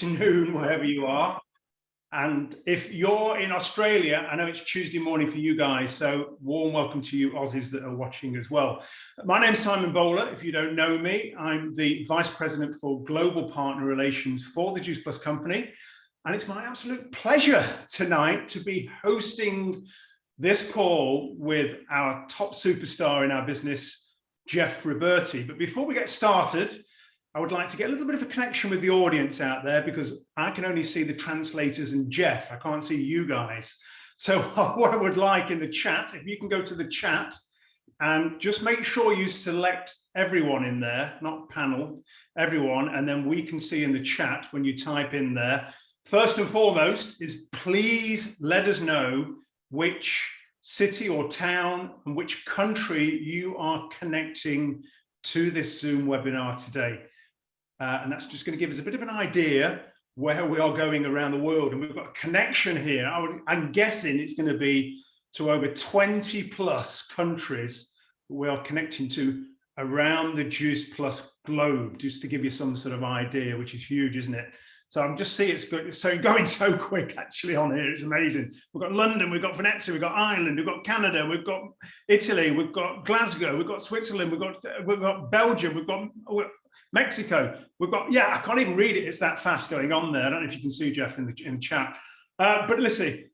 afternoon, wherever you are. And if you're in Australia, I know it's Tuesday morning for you guys, so warm welcome to you Aussies that are watching as well. My name's Simon Bowler. If you don't know me, I'm the Vice President for Global Partner Relations for the Juice Plus company. And it's my absolute pleasure tonight to be hosting this call with our top superstar in our business, Jeff Roberti. But before we get started, I would like to get a little bit of a connection with the audience out there because I can only see the translators and Jeff. I can't see you guys. So what I would like in the chat, if you can go to the chat and just make sure you select everyone in there, not panel, everyone, and then we can see in the chat when you type in there. First and foremost is please let us know which city or town and which country you are connecting to this Zoom webinar today. And that's just going to give us a bit of an idea where we are going around the world. And we've got a connection here. I'm guessing it's going to be to over 20 plus countries we are connecting to around the Juice Plus globe, just to give you some sort of idea, which is huge, isn't it? So I'm just seeing it's good. So going so quick actually on here. It's amazing. We've got London, we've got Venezia, we've got Ireland, we've got Canada, we've got Italy, we've got Glasgow, we've got Switzerland, we've got Belgium, we've got Mexico, we've got, yeah, I can't even read it. It's that fast going on there. I don't know if you can see Jeff in the chat. But listen,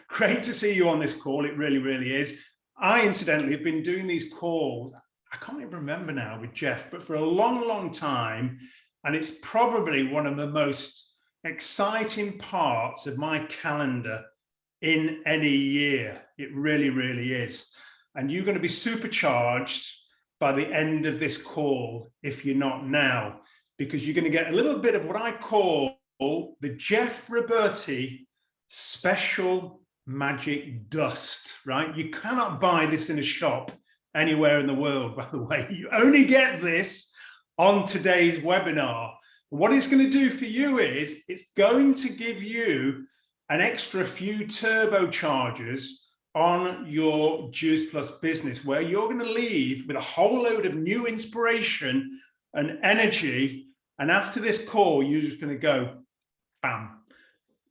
great to see you on this call. It really, really is. I incidentally have been doing these calls, I can't even remember now with Jeff, but for a long, long time. And it's probably one of the most exciting parts of my calendar in any year. It really, really is. And you're going to be supercharged by the end of this call, if you're not now, because you're going to get a little bit of what I call the Jeff Roberti special magic dust, right? You cannot buy this in a shop anywhere in the world, by the way. You only get this on today's webinar. What it's going to do for you is it's going to give you an extra few turbochargers on your Juice Plus business, where you're going to leave with a whole load of new inspiration and energy. And after this call, you're just going to go, bam.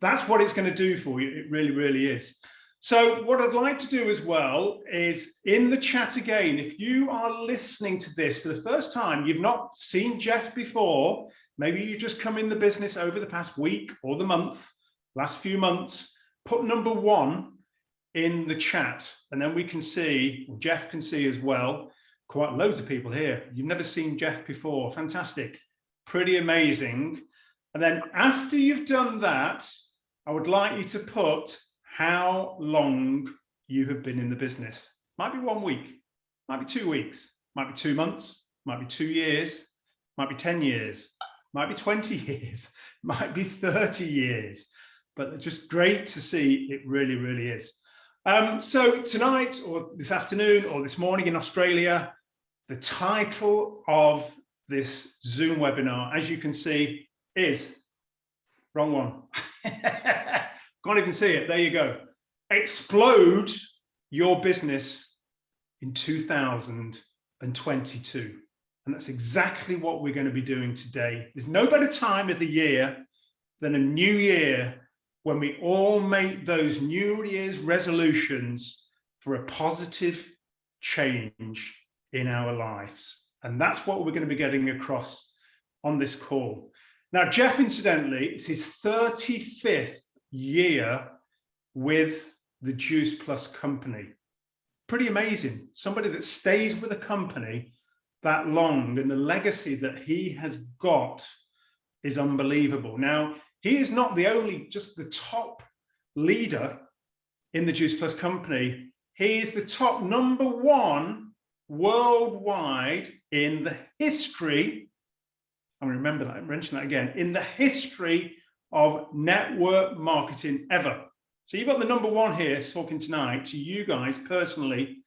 That's what it's going to do for you. It really, really is. So what I'd like to do as well is in the chat again, if you are listening to this for the first time, you've not seen Jeff before, maybe you just come in the business over the past week or the month, last few months, put number 1 in the chat, and then we can see, Jeff can see as well, quite loads of people here. You've never seen Jeff before. Fantastic. Pretty amazing. And then after you've done that, I would like you to put how long you have been in the business. Might be 1 week, might be 2 weeks, might be 2 months, might be 2 years, might be 10 years, might be 20 years, might be 30 years. But it's just great to see. It really, really is. So tonight or this afternoon or this morning in Australia, the title of this Zoom webinar, as you can see, is, wrong one. Can't even see it. There you go. Explode your business in 2022. And that's exactly what we're going to be doing today. There's no better time of the year than a new year when we all make those New Year's resolutions for a positive change in our lives. And that's what we're going to be getting across on this call. Now, Jeff, incidentally, it's his 35th year with the Juice Plus company. Pretty amazing. Somebody that stays with a company that long, and the legacy that he has got is unbelievable. Now, he is not the only, just the top leader in the Juice Plus company. He is the top number 1 worldwide in the history, I'm going to remember that, mention that again, in the history of network marketing ever. So you've got the number 1 here talking tonight to you guys personally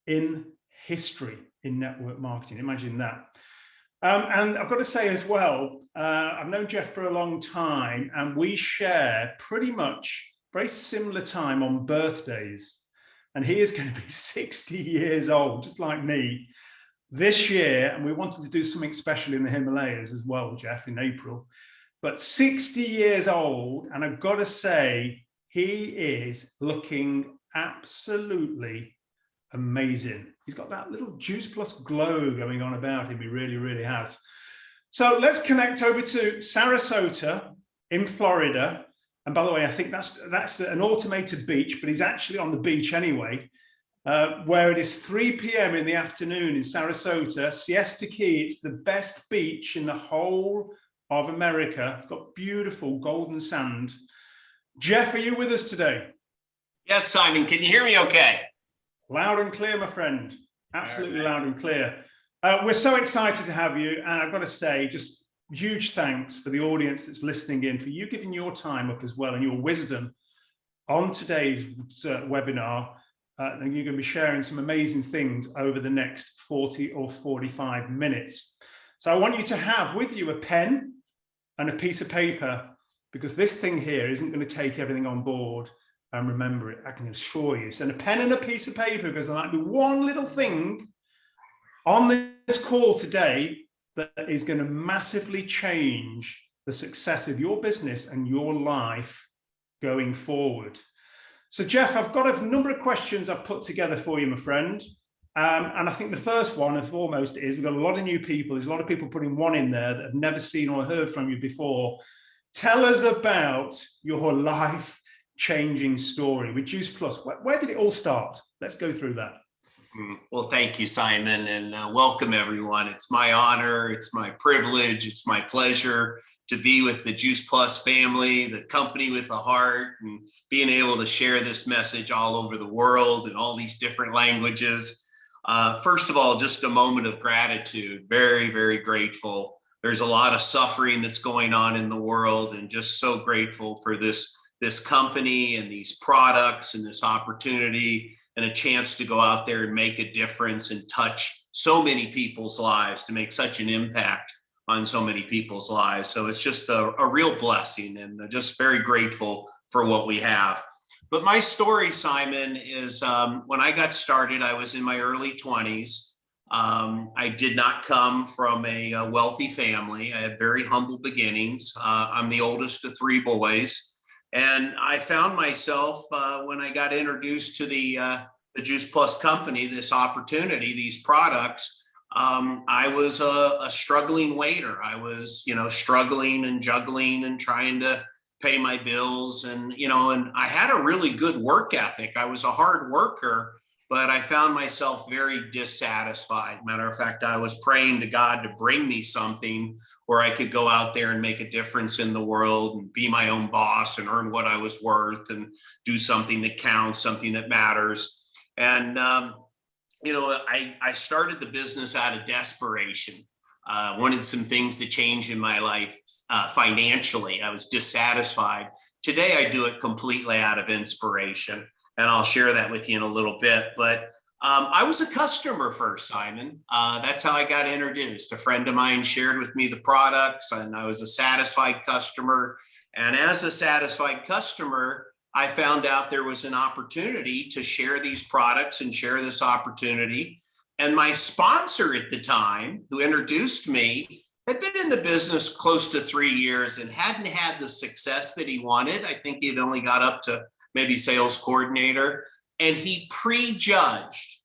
in history in network marketing. Imagine that. And I've got to say as well, I've known Jeff for a long time, and we share pretty much very similar time on birthdays. And he is going to be 60 years old, just like me, this year. And we wanted to do something special in the Himalayas as well, Jeff, in April. but 60 years old. And I've got to say, he is looking absolutely amazing. He's got that little Juice Plus glow going on about him. He really, really has. So let's connect over to Sarasota in Florida. And by the way, I think that's an automated beach, but he's actually on the beach anyway, where it is 3 p.m. in the afternoon in Sarasota, Siesta Key. It's the best beach in the whole of America. It's got beautiful golden sand. Jeff, are you with us today? Yes, Simon. Can you hear me okay? Loud and clear, my friend. Absolutely loud and clear. We're so excited to have you. And I've got to say, just huge thanks for the audience that's listening in, for you giving your time up as well and your wisdom on today's webinar. And you're going to be sharing some amazing things over the next 40 or 45 minutes. So I want you to have with you a pen and a piece of paper, because this thing here isn't going to take everything on board and remember it, I can assure you. So a pen and a piece of paper, because there might be one little thing on this call today that is going to massively change the success of your business and your life going forward. So Jeff, I've got a number of questions I've put together for you, my friend. And I think the first one and foremost is, we've got a lot of new people. There's a lot of people putting one in there that have never seen or heard from you before. Tell us about your life-changing story with Juice Plus. Where did it all start? Let's go through that. Well, thank you, Simon, and welcome everyone. It's my honor, it's my privilege, it's my pleasure to be with the Juice Plus family, the company with a heart, and being able to share this message all over the world in all these different languages. First of all, just a moment of gratitude. Very, very grateful. There's a lot of suffering that's going on in the world, and just so grateful for this company and these products and this opportunity and a chance to go out there and make a difference and touch so many people's lives, to make such an impact on so many people's lives. So it's just a real blessing, and just very grateful for what we have. But my story, Simon, is when I got started, I was in my early 20s. I did not come from a wealthy family. I had very humble beginnings. I'm the oldest of 3 boys. And I found myself, when I got introduced to the Juice Plus company, this opportunity, these products, I was a struggling waiter. I was, struggling and juggling and trying to pay my bills. And I had a really good work ethic. I was a hard worker, but I found myself very dissatisfied. Matter of fact, I was praying to God to bring me something where I could go out there and make a difference in the world and be my own boss and earn what I was worth and do something that counts, something that matters. And, I started the business out of desperation. Wanted some things to change in my life financially. I was dissatisfied. Today, I do it completely out of inspiration. And I'll share that with you in a little bit. But I was a customer first, Simon. That's how I got introduced. A friend of mine shared with me the products, and I was a satisfied customer. And as a satisfied customer, I found out there was an opportunity to share these products and share this opportunity. And my sponsor at the time, who introduced me, had been in the business close to 3 years and hadn't had the success that he wanted. I think he'd only got up to maybe sales coordinator. And he prejudged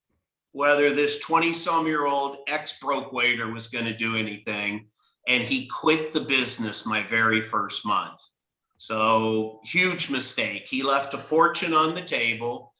whether this 20-some-year-old ex-broke waiter was going to do anything. And he quit the business my very first month. So huge mistake. He left a fortune on the table.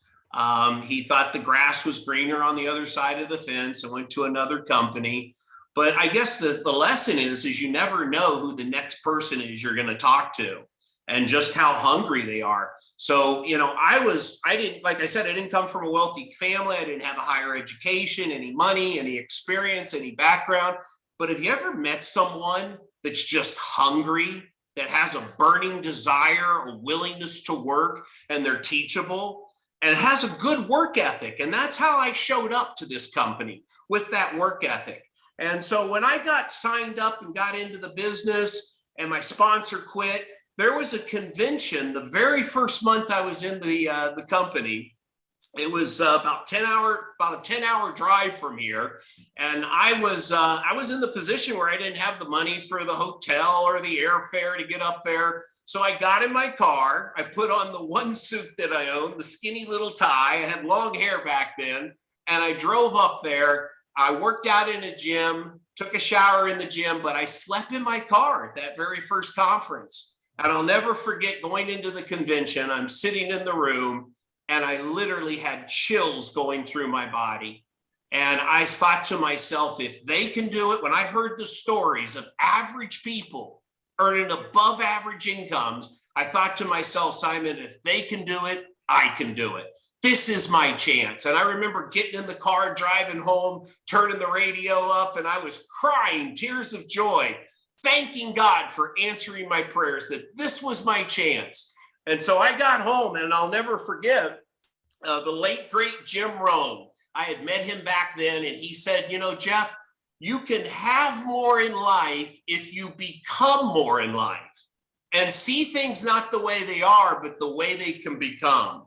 He thought the grass was greener on the other side of the fence and went to another company. But I guess the lesson is you never know who the next person is you're going to talk to and just how hungry they are. So, I didn't come from a wealthy family. I didn't have a higher education, any money, any experience, any background. But have you ever met someone that's just hungry, that has a burning desire, a willingness to work, and they're teachable and has a good work ethic? And that's how I showed up to this company, with that work ethic. And so when I got signed up and got into the business and my sponsor quit, there was a convention the very first month I was in the company. It was about a 10-hour drive from here. And I was in the position where I didn't have the money for the hotel or the airfare to get up there. So I got in my car, I put on the one suit that I owned, the skinny little tie. I had long hair back then, and I drove up there. I worked out in a gym, took a shower in the gym, but I slept in my car at that very first conference. And I'll never forget going into the convention. I'm sitting in the room, and I literally had chills going through my body. And I thought to myself, if they can do it, when I heard the stories of average people earning above average incomes, I thought to myself, Simon, if they can do it, I can do it. This is my chance. And I remember getting in the car, driving home, turning the radio up, and I was crying tears of joy, thanking God for answering my prayers, that this was my chance. And so I got home, and I'll never forget the late, great Jim Rohn. I had met him back then, and he said, you know, Jeff, you can have more in life if you become more in life and see things not the way they are, but the way they can become.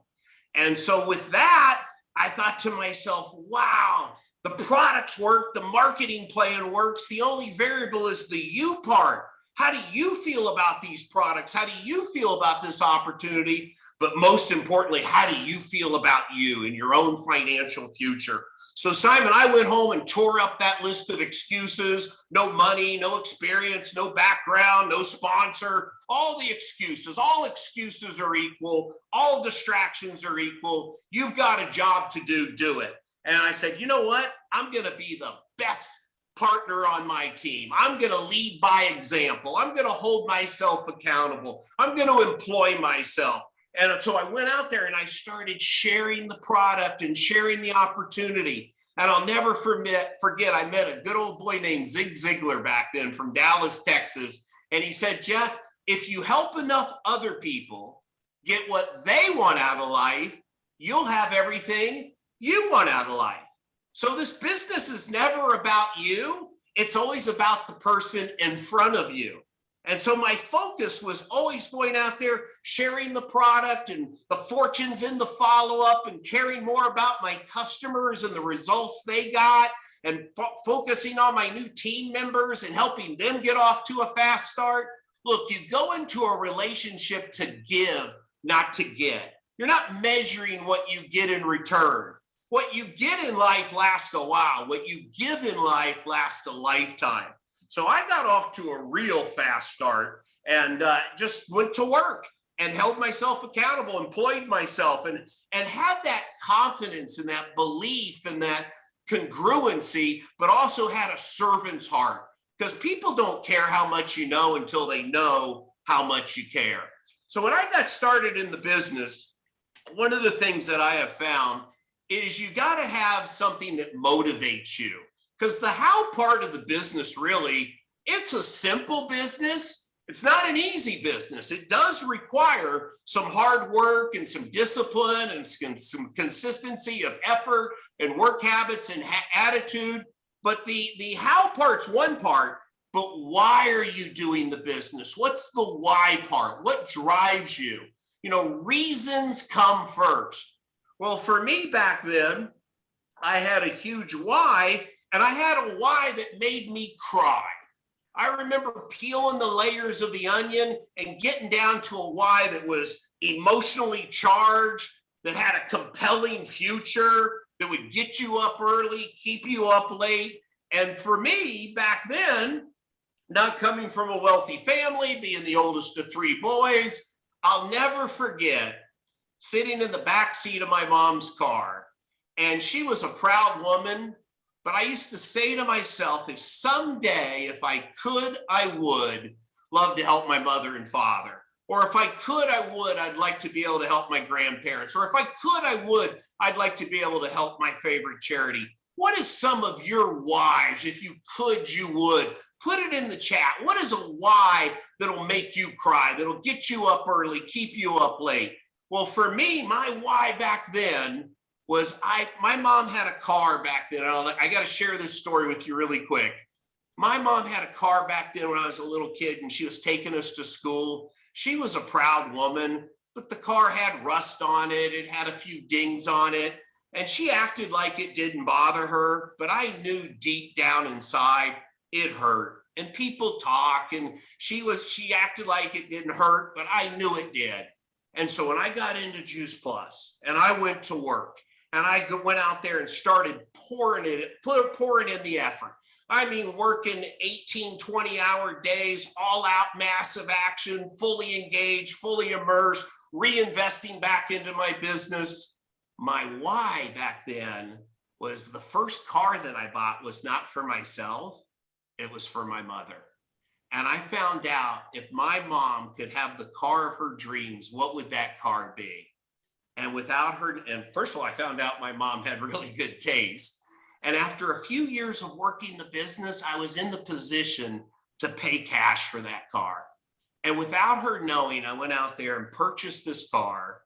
And so with that, I thought to myself, wow, the products work, the marketing plan works. The only variable is the you part. How do you feel about these products? How do you feel about this opportunity? But most importantly, how do you feel about you and your own financial future? So Simon, I went home and tore up that list of excuses: no money, no experience, no background, no sponsor, all the excuses. All excuses are equal. All distractions are equal. You've got a job to do it. And I said, you know what? I'm going to be the best partner on my team. I'm going to lead by example. I'm going to hold myself accountable. I'm going to employ myself. And so I went out there and I started sharing the product and sharing the opportunity. And I'll never forget, I met a good old boy named Zig Ziglar back then from Dallas, Texas. And he said, Jeff, if you help enough other people get what they want out of life, you'll have everything you want out of life. So this business is never about you. It's always about the person in front of you. And so my focus was always going out there, sharing the product and the fortunes in the follow-up, and caring more about my customers and the results they got, and focusing on my new team members and helping them get off to a fast start. Look, you go into a relationship to give, not to get. You're not measuring what you get in return. What you get in life lasts a while. What you give in life lasts a lifetime. So I got off to a real fast start and just went to work and held myself accountable, employed myself, and had that confidence and that belief and that congruency, but also had a servant's heart, because people don't care how much you know until they know how much you care. So when I got started in the business, one of the things that I have found is you got to have something that motivates you. Because the how part of the business, really, it's a simple business. It's not an easy business. It does require some hard work and some discipline and some consistency of effort and work habits and attitude. But the how part's one part, but why are you doing the business? What's the why part? What drives you? You know, reasons come first. Well, for me back then, I had a huge why. And I had a why that made me cry. I remember peeling the layers of the onion and getting down to a why that was emotionally charged, that had a compelling future, that would get you up early, keep you up late. And for me back then, not coming from a wealthy family, being the oldest of three boys, I'll never forget sitting in the back seat of my mom's car. And she was a proud woman. But I used to say to myself, if someday, if I could, I would love to help my mother and father. Or if I could, I would. I'd like to be able to help my grandparents. Or if I could, I would. I'd like to be able to help my favorite charity. What is some of your whys? If you could, you would. Put it in the chat. What is a why that'll make you cry, that'll get you up early, keep you up late? Well, for me, my why back then was my mom had a car back then. I got to share this story with you really quick. My mom had a car back then when I was a little kid, and she was taking us to school. She was a proud woman, but the car had rust on it. It had a few dings on it. And she acted like it didn't bother her, but I knew deep down inside it hurt. And people talk, and she acted like it didn't hurt, but I knew it did. And so when I got into Juice Plus and I went to work and I went out there and started pouring in the effort. I mean, working 18, 20-hour days, all out massive action, fully engaged, fully immersed, reinvesting back into my business. My why back then was the first car that I bought was not for myself, it was for my mother. And I found out if my mom could have the car of her dreams, what would that car be? And without her, and first of all, I found out my mom had really good taste. And after a few years of working the business, I was in the position to pay cash for that car. And without her knowing, I went out there and purchased this car.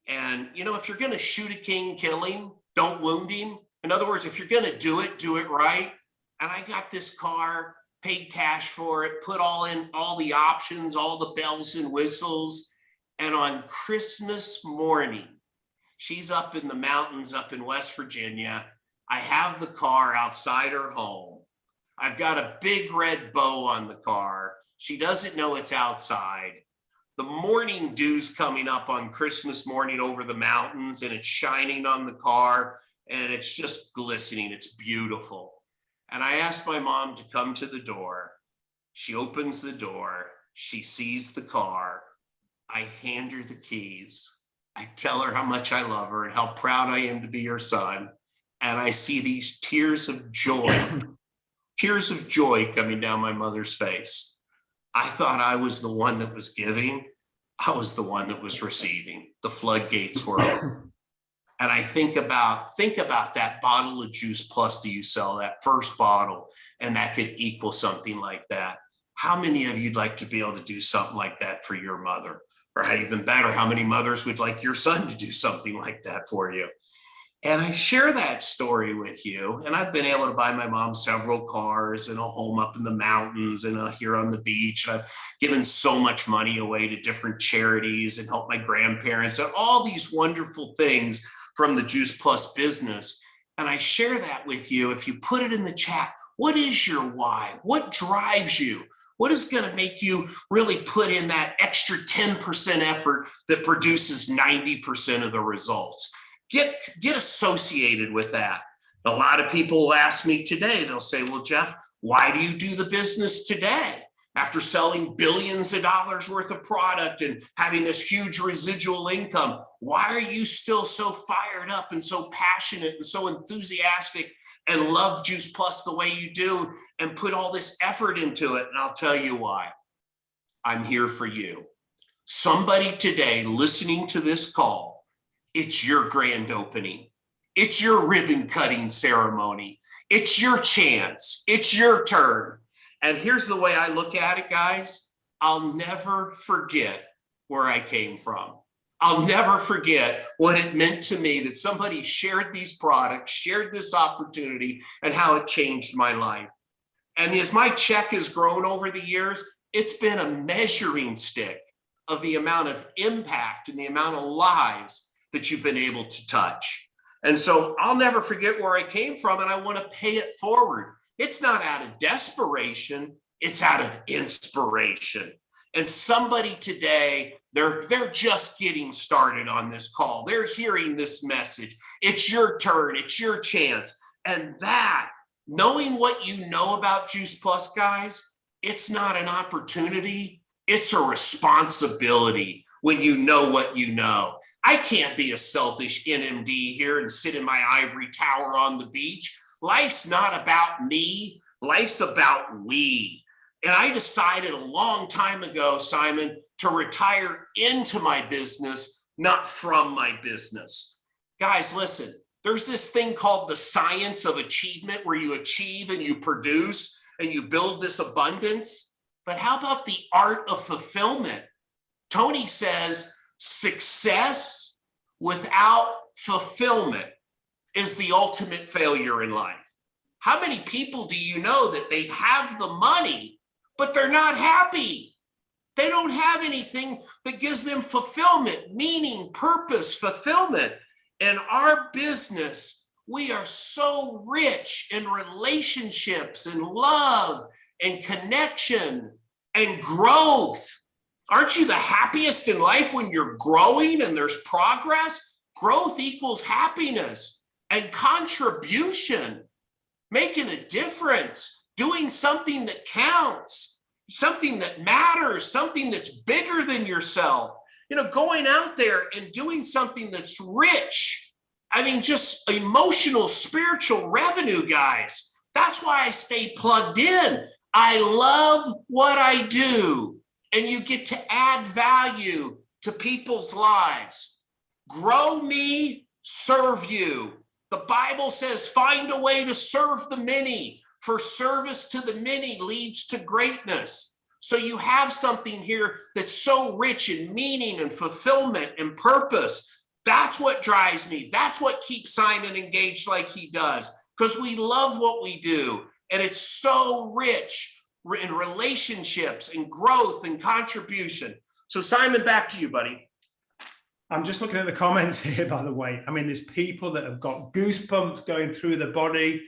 And, you know, if you're going to shoot a king, kill him, don't wound him. In other words, if you're going to do it right. And I got this car, paid cash for it, put all the options, all the bells and whistles. And on Christmas morning, she's up in the mountains up in West Virginia. I have the car outside her home. I've got a big red bow on the car. She doesn't know it's outside. The morning dew's coming up on Christmas morning over the mountains, and it's shining on the car, and it's just glistening. It's beautiful. And I asked my mom to come to the door. She opens the door. She sees the car. I hand her the keys. I tell her how much I love her and how proud I am to be her son. And I see these tears of joy coming down my mother's face. I thought I was the one that was giving. I was the one that was receiving. The floodgates were open. And I think about that bottle of Juice Plus that you sell, that first bottle, and that could equal something like that. How many of you'd like to be able to do something like that for your mother? Or even better, how many mothers would like your son to do something like that for you? And I share that story with you. And I've been able to buy my mom several cars and a home up in the mountains and here on the beach. And I've given so much money away to different charities and helped my grandparents and all these wonderful things from the Juice Plus business. And I share that with you. If you put it in the chat, what is your why? What drives you? What is going to make you really put in that extra 10% effort that produces 90% of the results? Get associated with that. A lot of people will ask me today, they'll say, well, Jeff, why do you do the business today? After selling billions of dollars worth of product and having this huge residual income, why are you still so fired up and so passionate and so enthusiastic and love Juice Plus the way you do and put all this effort into it? And I'll tell you why. I'm here for you. Somebody today listening to this call, it's your grand opening. It's your ribbon cutting ceremony. It's your chance. It's your turn. And here's the way I look at it, guys. I'll never forget where I came from. I'll never forget what it meant to me that somebody shared these products, shared this opportunity, and how it changed my life. And as my check has grown over the years, it's been a measuring stick of the amount of impact and the amount of lives that you've been able to touch. And so I'll never forget where I came from, and I want to pay it forward. It's not out of desperation, it's out of inspiration. And somebody today, they're just getting started on this call. They're hearing this message. It's your turn, it's your chance. And that, knowing what you know about Juice Plus, guys, it's not an opportunity, it's a responsibility when you know what you know. I can't be a selfish NMD here and sit in my ivory tower on the beach. Life's not about me. Life's about we. And I decided a long time ago, Simon, to retire into my business, not from my business. Guys, listen, there's this thing called the science of achievement where you achieve and you produce and you build this abundance. But how about the art of fulfillment? Tony says, success without fulfillment is the ultimate failure in life. How many people do you know that they have the money, but they're not happy? They don't have anything that gives them fulfillment, meaning, purpose, fulfillment. In our business, we are so rich in relationships and love and connection and growth. Aren't you the happiest in life when you're growing and there's progress? Growth equals happiness and contribution, making a difference, doing something that counts, something that matters, something that's bigger than yourself. Going out there and doing something that's rich. I mean, just emotional, spiritual revenue, guys. That's why I stay plugged in. I love what I do. And you get to add value to people's lives. Grow me, serve you. The Bible says, find a way to serve the many, for service to the many leads to greatness. So you have something here that's so rich in meaning and fulfillment and purpose. That's what drives me. That's what keeps Simon engaged like he does, because we love what we do. And it's so rich in relationships and growth and contribution. So Simon, back to you, buddy. I'm just looking at the comments here, by the way. I mean, there's people that have got goosebumps going through their body,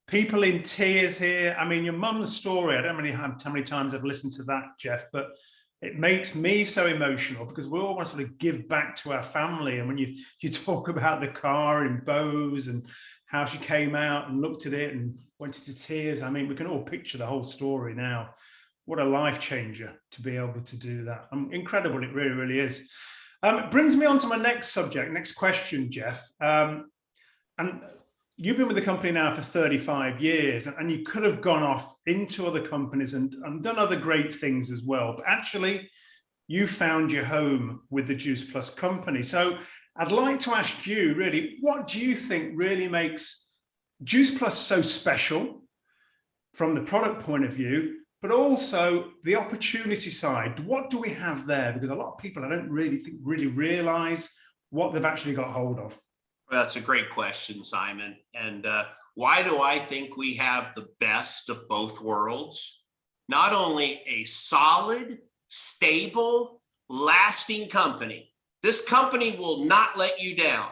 people in tears here. I mean, your mum's story, I don't really have how many times I've listened to that, Jeff, but it makes me so emotional because we all want to sort of give back to our family. And when you talk about the car in Bose and how she came out and looked at it and went into tears, I mean, we can all picture the whole story now. What a life changer to be able to do that. Incredible, it really, really is. It brings me on to my next subject, next question, Jeff. And you've been with the company now for 35 years, and you could have gone off into other companies and done other great things as well. But actually, you found your home with the Juice Plus company. So I'd like to ask you, really, what do you think really makes Juice Plus so special from the product point of view, but also the opportunity side? What do we have there? Because a lot of people, I don't really think, really realize what they've actually got hold of. Well, that's a great question, Simon. And why do I think we have the best of both worlds? Not only a solid, stable, lasting company. This company will not let you down.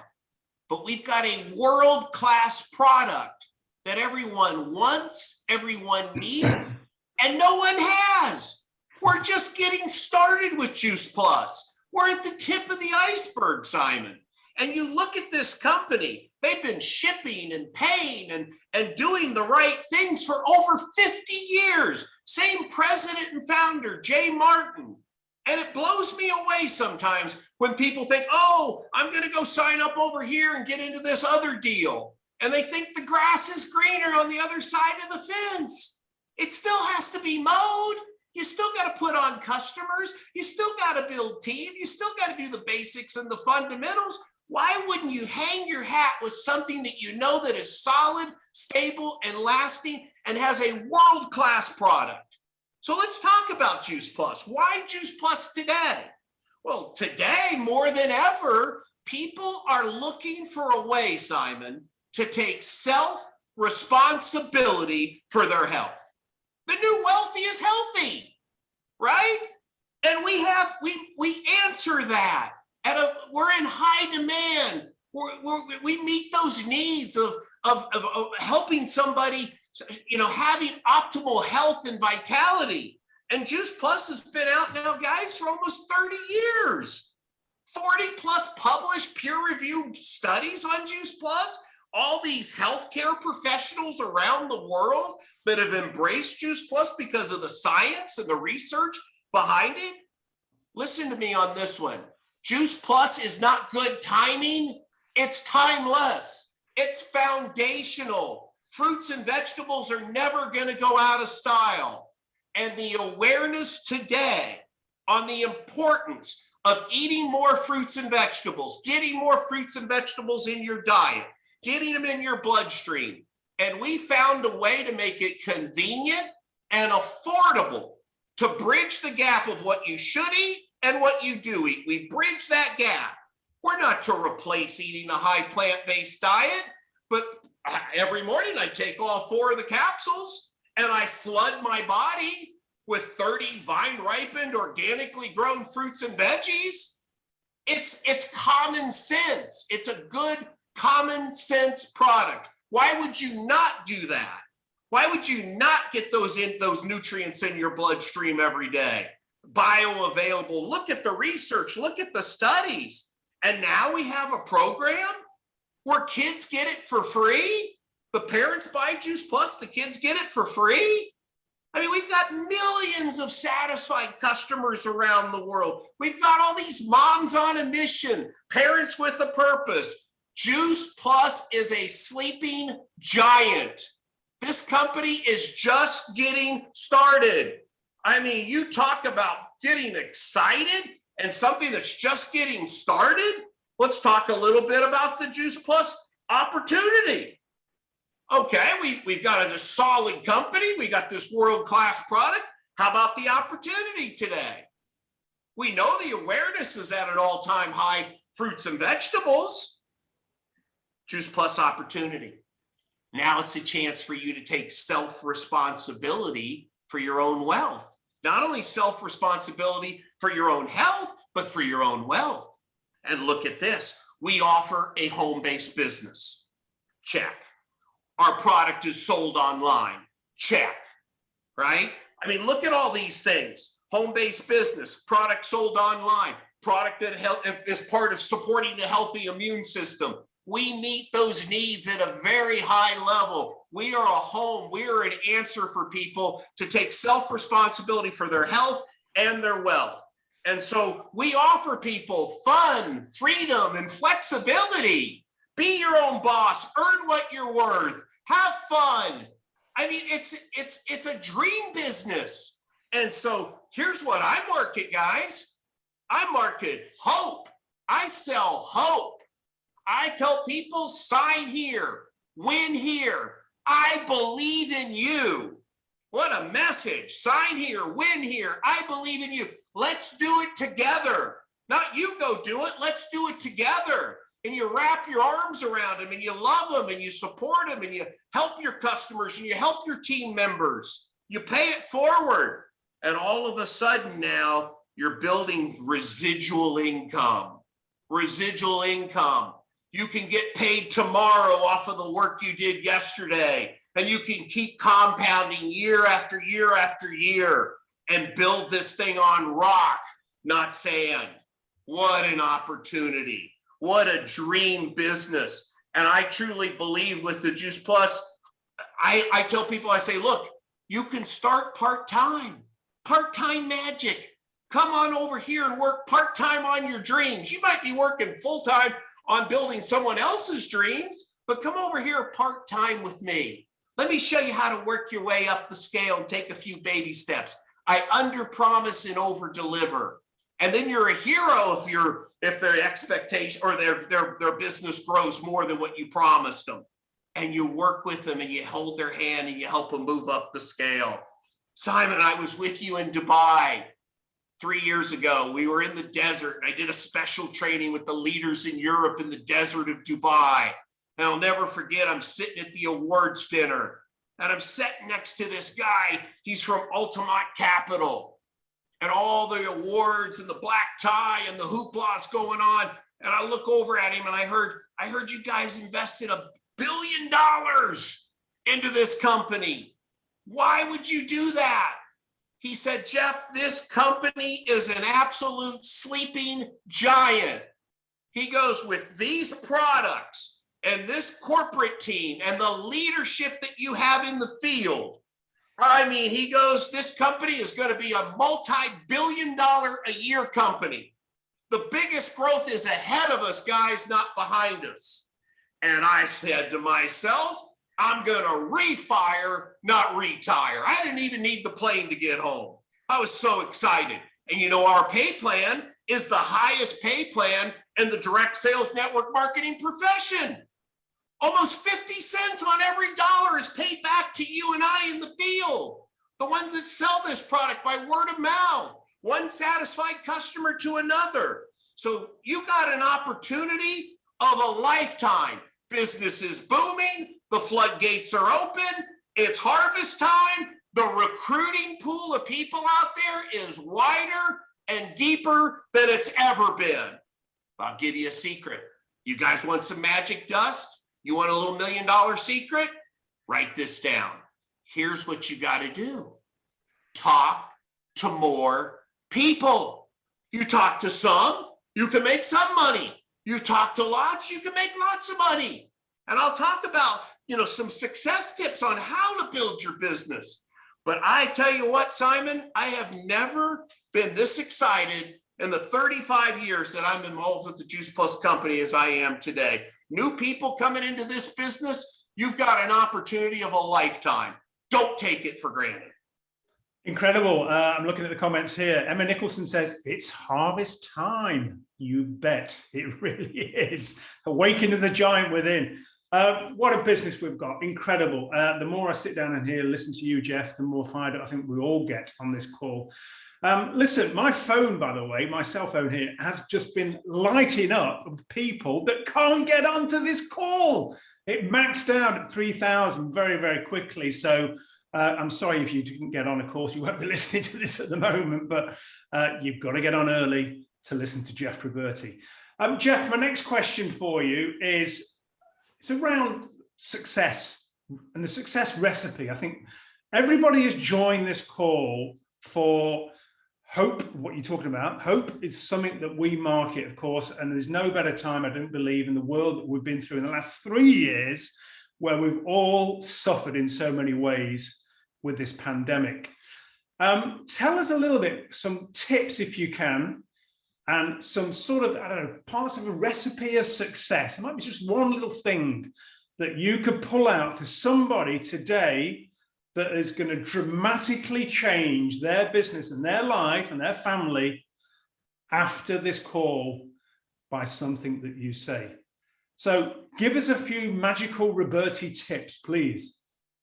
But we've got a world-class product that everyone wants, everyone needs, and no one has. We're just getting started with Juice Plus. We're at the tip of the iceberg, Simon. And you look at this company, they've been shipping and paying and doing the right things for over 50 years. Same president and founder, Jay Martin. And it blows me away sometimes when people think, oh, I'm going to go sign up over here and get into this other deal. And they think the grass is greener on the other side of the fence. It still has to be mowed. You still got to put on customers. You still got to build team. You still got to do the basics and the fundamentals. Why wouldn't you hang your hat with something that you know that is solid, stable, and lasting and has a world-class product? So let's talk about Juice Plus. Why Juice Plus today? Well, today, more than ever, people are looking for a way, Simon, to take self-responsibility for their health. The new wealthy is healthy, right? And we answer that. We're in high demand. We meet those needs of helping somebody, having optimal health and vitality. And Juice Plus has been out now, guys, for almost 30 years. 40 plus published peer-reviewed studies on Juice Plus. All these healthcare professionals around the world that have embraced Juice Plus because of the science and the research behind it. Listen to me on this one. Juice Plus is not good timing. It's timeless. It's foundational. Fruits and vegetables are never going to go out of style. And the awareness today on the importance of eating more fruits and vegetables, getting more fruits and vegetables in your diet, getting them in your bloodstream. And we found a way to make it convenient and affordable to bridge the gap of what you should eat and what you do eat. We bridge that gap. We're not to replace eating a high plant-based diet, but every morning I take all 4 of the capsules and I flood my body with 30 vine-ripened, organically grown fruits and veggies. It's common sense. It's a good common sense product. Why would you not do that? Why would you not get those nutrients in your bloodstream every day? Bioavailable. Look at the research. Look at the studies. And now we have a program where kids get it for free. The parents buy Juice Plus, the kids get it for free. I mean, we've got millions of satisfied customers around the world. We've got all these moms on a mission, parents with a purpose. Juice Plus is a sleeping giant. This company is just getting started. I mean, you talk about getting excited and something that's just getting started. Let's talk a little bit about the Juice Plus opportunity. Okay, we've got a solid company. We got this world-class product. How about the opportunity today? We know the awareness is at an all-time high, fruits and vegetables. Juice Plus opportunity. Now it's a chance for you to take self-responsibility for your own wealth. Not only self-responsibility for your own health, but for your own wealth. And look at this. We offer a home-based business. Check. Our product is sold online. Check. Right? I mean, look at all these things. Home-based business, product sold online, product that is part of supporting a healthy immune system. We meet those needs at a very high level. We are a home. We are an answer for people to take self-responsibility for their health and their wealth. And so we offer people fun, freedom, and flexibility. Be your own boss. Earn what you're worth. Have fun. I mean, it's a dream business. And so here's what I market, guys. I market hope. I sell hope. I tell people, sign here, win here. I believe in you. What a message. Sign here, win here. I believe in you. Let's do it together. Not you go do it. Let's do it together. And you wrap your arms around them and you love them and you support them and you help your customers and you help your team members. You pay it forward. And all of a sudden now you're building residual income. Residual income. You can get paid tomorrow off of the work you did yesterday. And you can keep compounding year after year after year and build this thing on rock, not sand. What an opportunity. What a dream business. And I truly believe with the Juice Plus, I tell people, I say, look, you can start part-time magic. Come on over here and work part-time on your dreams. You might be working full-time on building someone else's dreams, but come over here part-time with me. Let me show you how to work your way up the scale and take a few baby steps. I under-promise and over-deliver. And then you're a hero if their expectation or their business grows more than what you promised them. And you work with them and you hold their hand and you help them move up the scale. Simon, I was with you in Dubai 3 years ago. We were in the desert and I did a special training with the leaders in Europe in the desert of Dubai. And I'll never forget, I'm sitting at the awards dinner and I'm sitting next to this guy. He's from Altamont Capital and all the awards and the black tie and the hooplas going on. And I look over at him and I heard you guys invested $1 billion into this company. Why would you do that? He said, Jeff, this company is an absolute sleeping giant. He goes, with these products and this corporate team and the leadership that you have in the field, I mean, he goes, this company is going to be a multi-billion-dollar-a-year company. The biggest growth is ahead of us, guys, not behind us. And I said to myself, I'm going to refire, not retire. I didn't even need the plane to get home. I was so excited. And you know, our pay plan is the highest pay plan in the direct sales network marketing profession. Almost 50 cents on every dollar is paid back to you and I in the field. The ones that sell this product by word of mouth, one satisfied customer to another. So you got an opportunity of a lifetime. Business is booming. The floodgates are open. It's harvest time. The recruiting pool of people out there is wider and deeper than it's ever been. I'll give you a secret. You guys want some magic dust? You want a little $1 million secret? Write this down. Here's what you got to do. Talk to more people. You talk to some, you can make some money. You talk to lots, you can make lots of money. And I'll talk about, some success tips on how to build your business. But I tell you what, Simon, I have never been this excited in the 35 years that I'm involved with the Juice Plus company as I am today. New people coming into this business, you've got an opportunity of a lifetime. Don't take it for granted. Incredible. I'm looking at the comments here. Emma Nicholson says, it's harvest time. You bet. It really is. Awakening the giant within. What a business we've got. Incredible. The more I sit down and here, listen to you, Jeff, the more fired up I think we all get on this call. Listen, my phone, by the way, my cell phone here has just been lighting up with people that can't get onto this call. It maxed out at 3,000 very, very quickly. So I'm sorry if you didn't get on. Of course, you won't be listening to this at the moment, but you've got to get on early to listen to Jeff Roberti. Jeff, my next question for you is, it's around success and the success recipe. I think everybody has joined this call for hope, what you're talking about. Hope is something that we market, of course, and there's no better time, I don't believe, in the world that we've been through in the last 3 years, where we've all suffered in so many ways with this pandemic. Tell us a little bit, some tips if you can, and some sort of, I don't know, parts of a recipe of success. It might be just one little thing that you could pull out for somebody today that is going to dramatically change their business and their life and their family after this call by something that you say. So give us a few magical Roberti tips, please.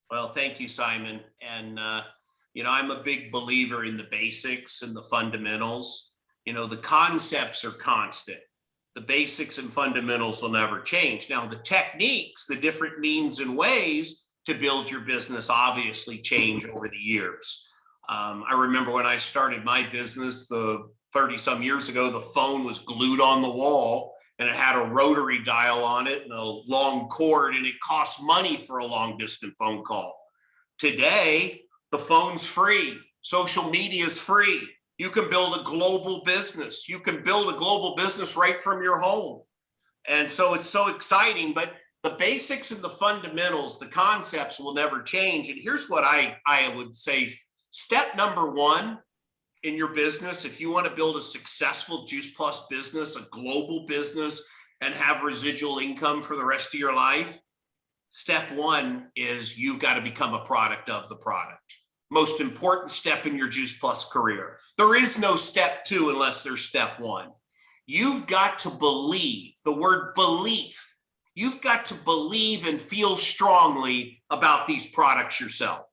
Well, thank you, Simon. And, I'm a big believer in the basics and the fundamentals. The concepts are constant. The basics and fundamentals will never change. Now, the techniques, the different means and ways to build your business obviously change over the years. I remember when I started my business, the 30-some years ago, the phone was glued on the wall and it had a rotary dial on it and a long cord, and it cost money for a long distance phone call. Today, the phone's free. Social media is free. You can build a global business. You can build a global business right from your home. And so it's so exciting, but the basics and the fundamentals, the concepts will never change. And here's what I would say. Step number one in your business, if you want to build a successful Juice Plus business, a global business, and have residual income for the rest of your life, step one is you've got to become a product of the product. Most important step in your Juice Plus career. There is no step two unless there's step one. You've got to believe, the word belief. You've got to believe and feel strongly about these products yourself.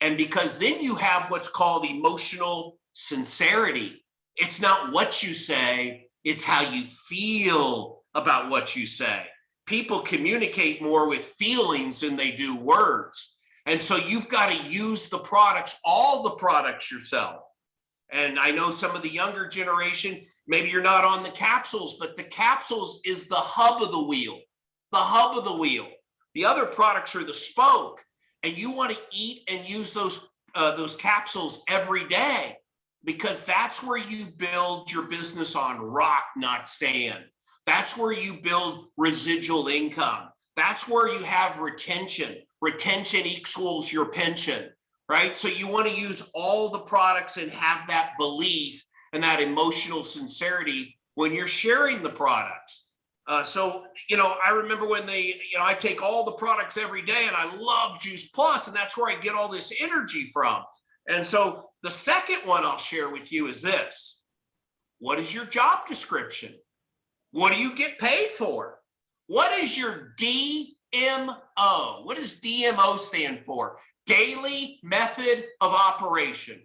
And because then you have what's called emotional sincerity. It's not what you say, it's how you feel about what you say. People communicate more with feelings than they do words. And so you've got to use the products, all the products yourself. And I know some of the younger generation, maybe you're not on the capsules, but the capsules is the hub of the wheel, the hub of the wheel. The other products are the spoke, and you want to eat and use those capsules every day, because that's where you build your business on rock, not sand. That's where you build residual income. That's where you have retention. Retention equals your pension, right? So you want to use all the products and have that belief and that emotional sincerity when you're sharing the products. I remember when I take all the products every day, and I love Juice Plus, and that's where I get all this energy from. And so the second one I'll share with you is this. What is your job description? What do you get paid for? What is your DMO? What does DMO stand for? Daily method of operation.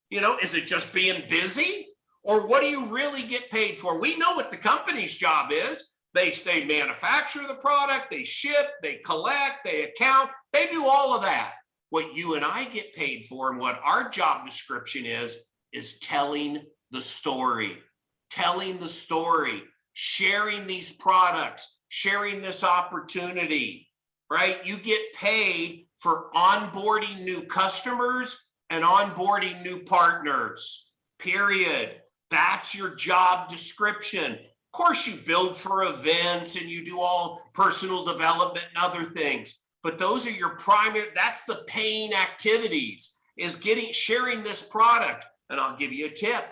Is it just being busy? Or what do you really get paid for? We know what the company's job is. They manufacture the product, they ship, they collect, they account, they do all of that. What you and I get paid for and what our job description is telling the story, sharing these products, sharing this opportunity, right? You get paid for onboarding new customers and onboarding new partners, period. That's your job description. Of course, you build for events and you do all personal development and other things, but those are your primary, that's the paying activities, is sharing this product. And I'll give you a tip.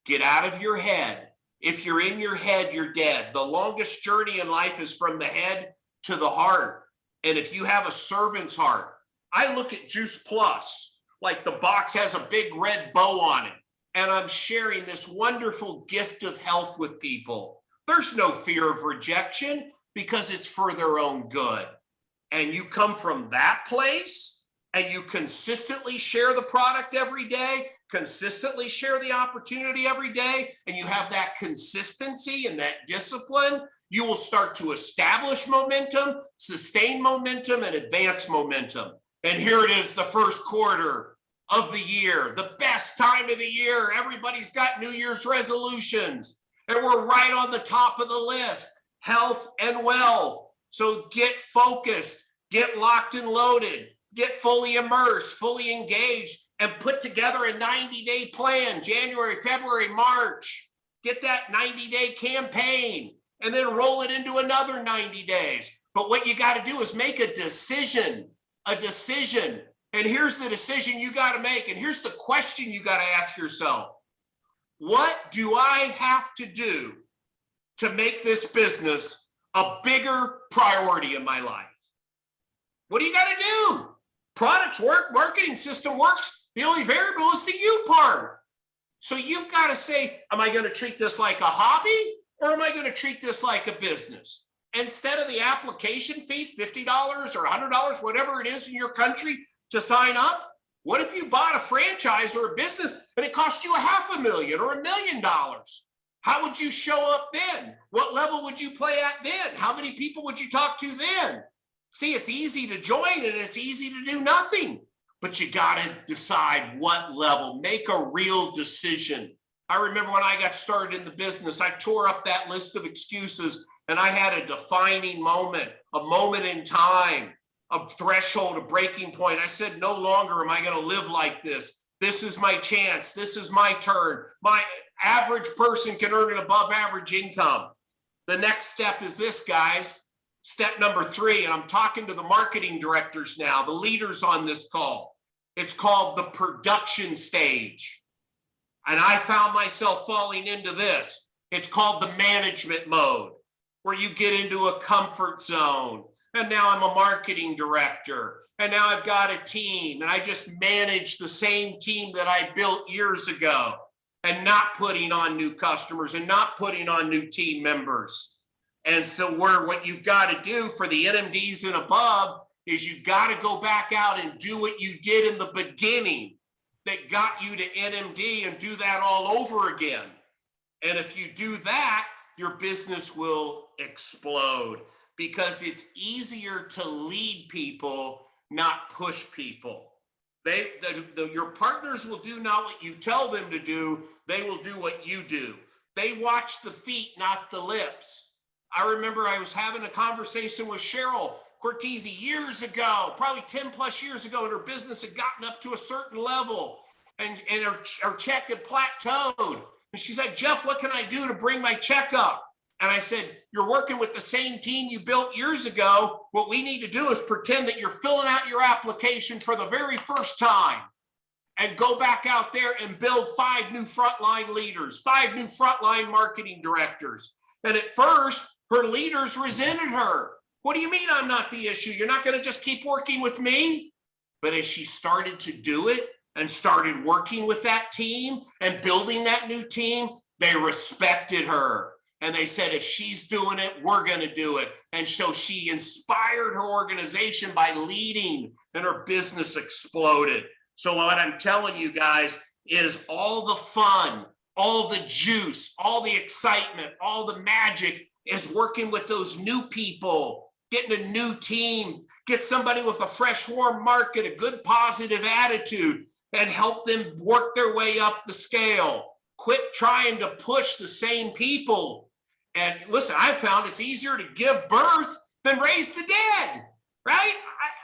Get out of your head. If you're in your head, you're dead. The longest journey in life is from the head to the heart. And if you have a servant's heart, I look at Juice Plus, like the box has a big red bow on it. And I'm sharing this wonderful gift of health with people. There's no fear of rejection because it's for their own good. And you come from that place and you consistently share the product every day, consistently share the opportunity every day, and you have that consistency and that discipline, you will start to establish momentum, sustain momentum, and advance momentum. And here it is, the first quarter of the year, the best time of the year. Everybody's got New Year's resolutions, and we're right on the top of the list, health and wealth. So get focused, get locked and loaded, get fully immersed, fully engaged, and put together a 90-day plan, January, February, March. Get that 90-day campaign and then roll it into another 90 days. But what you got to do is make a decision. And here's the decision you got to make. And here's the question you got to ask yourself. What do I have to do to make this business a bigger priority in my life? What do you got to do? Products work, marketing system works. The only variable is the you part. So you've got to say, am I going to treat this like a hobby or am I going to treat this like a business? Instead of the application fee, $50 or $100, whatever it is in your country to sign up, what if you bought a franchise or a business and it cost you $500,000 or $1 million? How would you show up then? What level would you play at then? How many people would you talk to then? See, it's easy to join and it's easy to do nothing, but you got to decide what level, make a real decision. I remember when I got started in the business, I tore up that list of excuses and I had a defining moment, a moment in time, a threshold, a breaking point. I said, no longer am I going to live like this. This is my chance. This is my turn. My average person can earn an above average income. The next step is this, guys. Step number 3, and I'm talking to the marketing directors now, the leaders on this call. It's called the production stage. And I found myself falling into this. It's called the management mode, where you get into a comfort zone. And now I'm a marketing director. And now I've got a team. And I just manage the same team that I built years ago. And not putting on new customers and not putting on new team members. And so what you've got to do for the NMDs and above is you've got to go back out and do what you did in the beginning that got you to NMD and do that all over again. And if you do that, your business will explode because it's easier to lead people, not push people. Your partners will do not what you tell them to do. They will do what you do. They watch the feet, not the lips. I remember I was having a conversation with Cheryl Cortese years ago, probably 10 plus years ago, and her business had gotten up to a certain level and her check had plateaued. And she said, Jeff, what can I do to bring my check up? And I said, you're working with the same team you built years ago. What we need to do is pretend that you're filling out your application for the very first time and go back out there and build 5 new frontline leaders, 5 new frontline marketing directors. And at first, her leaders resented her. What do you mean I'm not the issue? You're not going to just keep working with me? But as she started to do it and started working with that team and building that new team, they respected her. And they said, if she's doing it, we're going to do it. And so she inspired her organization by leading, and her business exploded. So what I'm telling you guys is all the fun, all the juice, all the excitement, all the magic is working with those new people, getting a new team, get somebody with a fresh, warm market, a good, positive attitude, and help them work their way up the scale. Quit trying to push the same people. And listen, I found it's easier to give birth than raise the dead, right?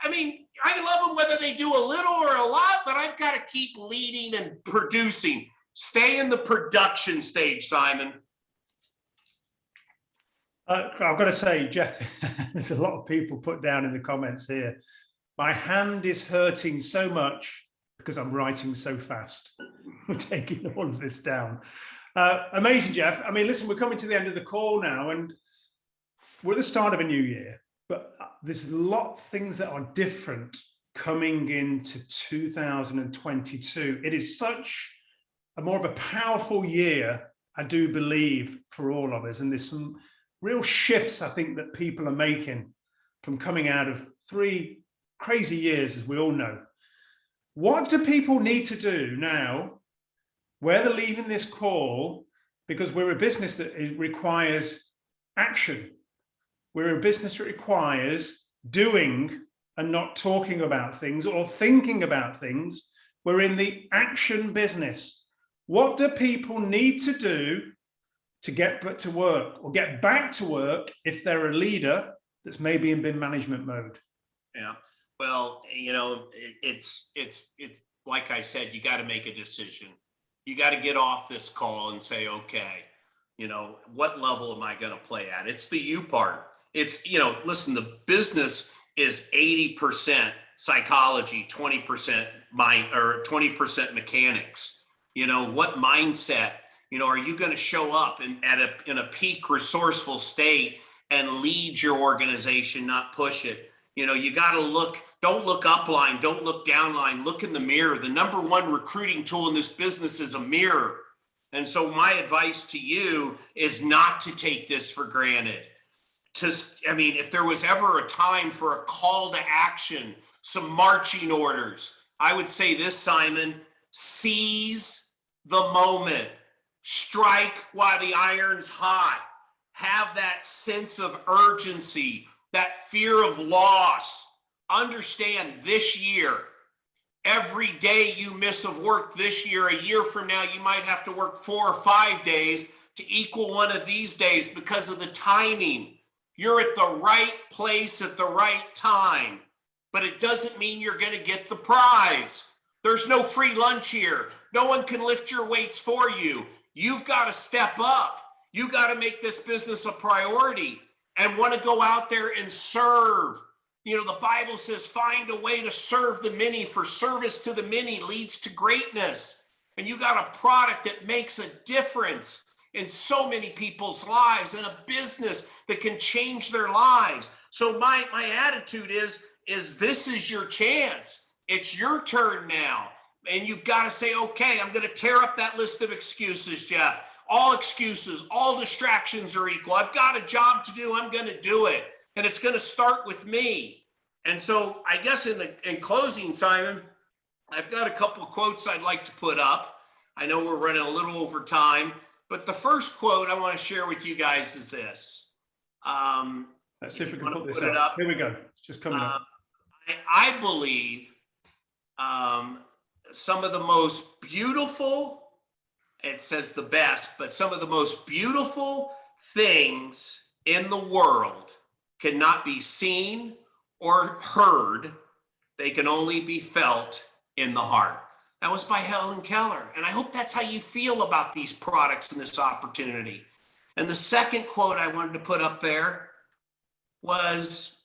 I mean, I love them whether they do a little or a lot, but I've got to keep leading and producing. Stay in the production stage, Simon. I've got to say, Jeff, there's a lot of people put down in the comments here. My hand is hurting so much because I'm writing so fast. We're taking all of this down. Amazing, Jeff. I mean, listen, we're coming to the end of the call now, and we're at the start of a new year, but there's a lot of things that are different coming into 2022. It is such a more of a powerful year, I do believe, for all of us. And there's some real shifts, I think, that people are making from coming out of 3 crazy years, as we all know. What do people need to do now, where they're leaving this call? Because we're a business that requires action. We're a business that requires doing and not talking about things or thinking about things. We're in the action business. What do people need to do to get back to work, or get back to work if they're a leader that's maybe in bin management mode? Yeah, well, you know, it's like I said, you got to make a decision. You got to get off this call and say, okay, you know, what level am I going to play at? It's the you part. It's, you know, listen, the business is 80% psychology, 20% mind, or 20% mechanics. You know, what mindset? You know, are you going to show up in a peak resourceful state and lead your organization, not push it? You know, you got to look, don't look upline, don't look downline, look in the mirror. The number one recruiting tool in this business is a mirror. And so my advice to you is not to take this for granted. I mean, if there was ever a time for a call to action, some marching orders, I would say this, Simon: seize the moment. Strike while the iron's hot. Have that sense of urgency, that fear of loss. Understand this year, every day you miss of work this year, a year from now, you might have to work 4 or 5 days to equal one of these days because of the timing. You're at the right place at the right time, but it doesn't mean you're going to get the prize. There's no free lunch here. No one can lift your weights for you. You've got to step up. You got to make this business a priority and want to go out there and serve. You know, the Bible says, find a way to serve the many, for service to the many leads to greatness. And you got a product that makes a difference in so many people's lives, and a business that can change their lives. So my attitude is this is your chance. It's your turn now. And you've got to say, okay, I'm going to tear up that list of excuses, Jeff. All excuses, all distractions are equal. I've got a job to do. I'm going to do it. And it's going to start with me. And so I guess in closing, Simon, I've got a couple of quotes I'd like to put up. I know we're running a little over time, but the first quote I want to share with you guys is this. Let's see if we can put this up. Here we go. It's just coming up. I believe some of the most beautiful, it says the best, but some of the most beautiful things in the world cannot be seen or heard. They can only be felt in the heart. That was by Helen Keller. And I hope that's how you feel about these products and this opportunity. And the second quote I wanted to put up there was,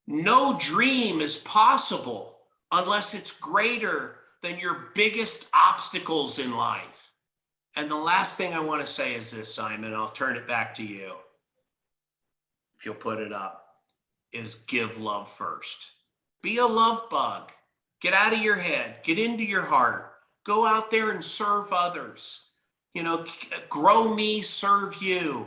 no dream is possible unless it's greater than your biggest obstacles in life. And the last thing I want to say is this, Simon, I'll turn it back to you, if you'll put it up, is give love first. Be a love bug. Get out of your head, get into your heart, go out there and serve others. You know, grow me, serve you.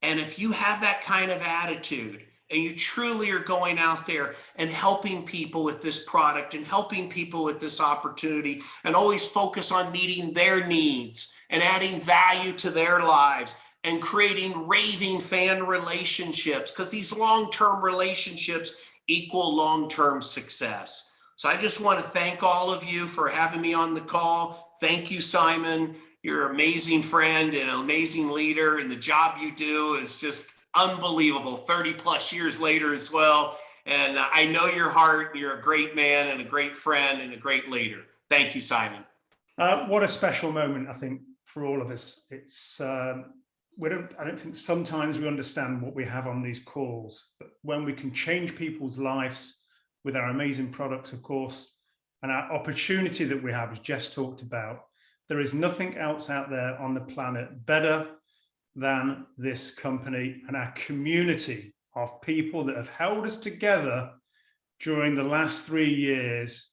And if you have that kind of attitude, and you truly are going out there and helping people with this product and helping people with this opportunity, and always focus on meeting their needs and adding value to their lives, and creating raving fan relationships, because these long-term relationships equal long-term success. So I just want to thank all of you for having me on the call. Thank you, Simon. You're an amazing friend and an amazing leader, and the job you do is just unbelievable 30 plus years later as well. And I know your heart. You're a great man and a great friend and a great leader. Thank you, Simon. What a special moment, I think, for all of us. It's I don't think sometimes we understand what we have on these calls, but when we can change people's lives with our amazing products, of course, and our opportunity that we have, as Jeff's talked about, there is nothing else out there on the planet better than this company and our community of people that have held us together during the last 3 years.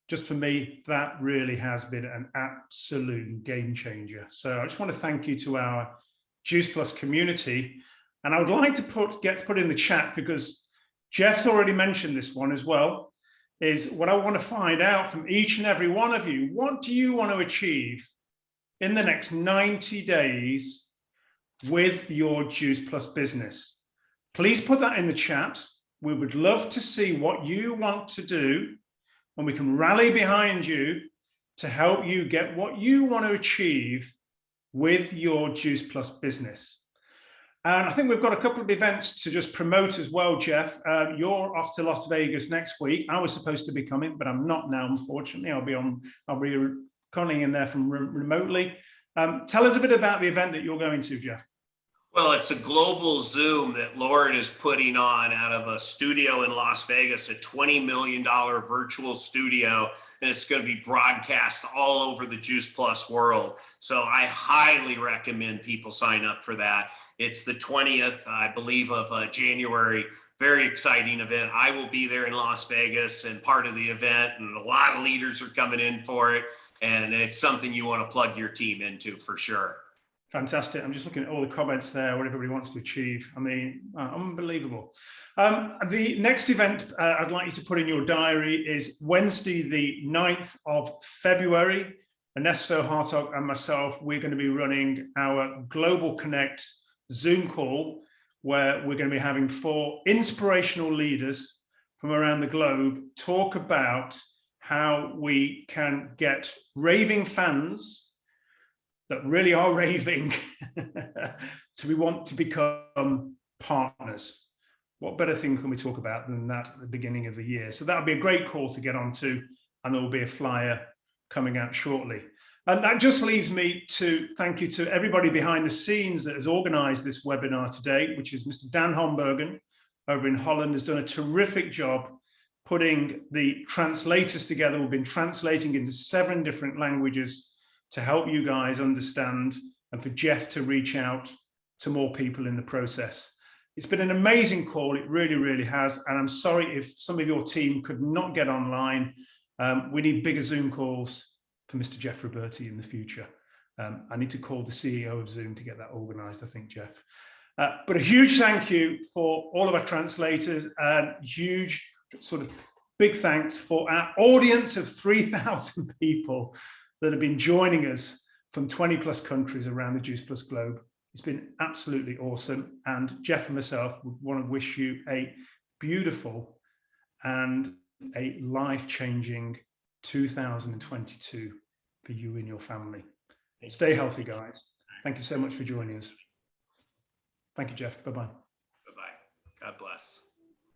Just for me, that really has been an absolute game changer. So I just want to thank you to our Juice Plus community. And I would like to get to put in the chat, because Jeff's already mentioned this one as well, is what I want to find out from each and every one of you. What do you want to achieve in the next 90 days with your Juice Plus business? Please put that in the chat. We would love to see what you want to do, and we can rally behind you to help you get what you want to achieve with your Juice Plus business. And I think we've got a couple of events to just promote as well, Jeff. You're off to Las Vegas next week. I was supposed to be coming, but I'm not now, unfortunately. I'll be calling in there from remotely. Tell us a bit about the event that you're going to, Jeff. Well, it's a global Zoom that Lauren is putting on out of a studio in Las Vegas, a $20 million virtual studio, and it's going to be broadcast all over the Juice Plus world. So I highly recommend people sign up for that. It's the 20th, I believe, of January. Very exciting event. I will be there in Las Vegas and part of the event, and a lot of leaders are coming in for it. And it's something you want to plug your team into for sure. Fantastic. I'm just looking at all the comments there, what everybody wants to achieve. I mean, unbelievable. The next event I'd like you to put in your diary is Wednesday, the 9th of February. Ernesto Hartog and myself, we're going to be running our Global Connect Zoom call, where we're going to be having 4 inspirational leaders from around the globe talk about how we can get raving fans that really are raving we want to become partners. What better thing can we talk about than that at the beginning of the year? So that'll be a great call to get onto, and there will be a flyer coming out shortly. And that just leaves me to thank you to everybody behind the scenes that has organized this webinar today, which is Mr. Dan Hombergen over in Holland, has done a terrific job putting the translators together. We've been translating into 7 different languages to help you guys understand, and for Jeff to reach out to more people in the process. It's been an amazing call. It really, really has. And I'm sorry if some of your team could not get online. We need bigger Zoom calls for Mr. Jeff Roberti in the future. I need to call the CEO of Zoom to get that organized, I think, Jeff. But a huge thank you for all of our translators, and huge sort of big thanks for our audience of 3,000 people that have been joining us from 20 plus countries around the Juice Plus globe. It's been absolutely awesome. And Jeff and myself would want to wish you a beautiful and a life-changing 2022 for you and your family. Stay healthy, guys. Thank you so much for joining us. Thank you, Jeff. Bye-bye. Bye-bye. God bless.